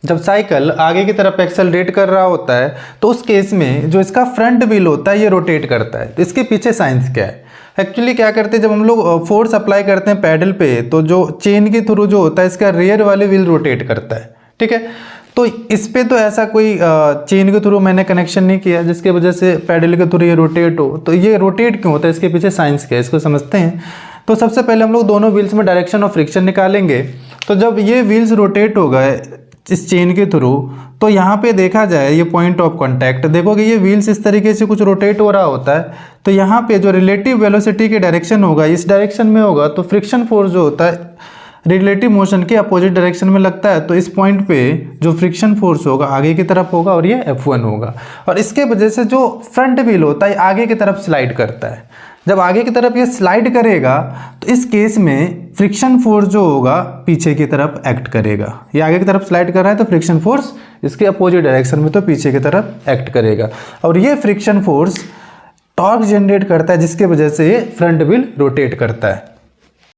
जब साइकिल आगे की तरफ एक्सेलरेट कर रहा होता है तो उस केस में जो इसका फ्रंट व्हील होता है ये रोटेट करता है। तो इसके पीछे साइंस क्या है? एक्चुअली क्या करते हैं, जब हम लोग फोर्स अप्लाई करते हैं पैडल पे तो जो चेन के थ्रू जो होता है इसका रियर वाले व्हील रोटेट करता है, ठीक है। तो इस पे तो ऐसा कोई चेन के थ्रू मैंने कनेक्शन नहीं किया जिसके वजह से पैडल के थ्रू ये रोटेट हो। तो ये रोटेट क्यों होता है, इसके पीछे साइंस क्या है, इसको समझते हैं। तो सबसे पहले हम लोग दोनों व्हील्स में डायरेक्शन ऑफ फ्रिक्शन निकालेंगे। तो जब ये व्हील्स रोटेट हो गए इस चेन के थ्रू तो यहाँ पे देखा जाए ये पॉइंट ऑफ कांटेक्ट, देखोगे ये व्हील्स इस तरीके से कुछ रोटेट हो रहा होता है। तो यहाँ पे जो रिलेटिव वेलोसिटी के डायरेक्शन होगा इस डायरेक्शन में होगा, तो फ्रिक्शन फोर्स जो होता है रिलेटिव मोशन के अपोजिट डायरेक्शन में लगता है। तो इस पॉइंट पे जो फ्रिक्शन फोर्स होगा आगे की तरफ होगा और ये F1 होगा। और इसके वजह से जो फ्रंट व्हील होता है आगे की तरफ स्लाइड करता है। जब आगे की तरफ ये स्लाइड करेगा तो इस केस में फ्रिक्शन फोर्स जो होगा पीछे की तरफ एक्ट करेगा। ये आगे की तरफ स्लाइड कर रहा है तो फ्रिक्शन फोर्स इसके अपोजिट डायरेक्शन में तो पीछे की तरफ एक्ट करेगा। और ये फ्रिक्शन फोर्स टॉर्क जनरेट करता है जिसके वजह से ये फ्रंट व्हील रोटेट करता है।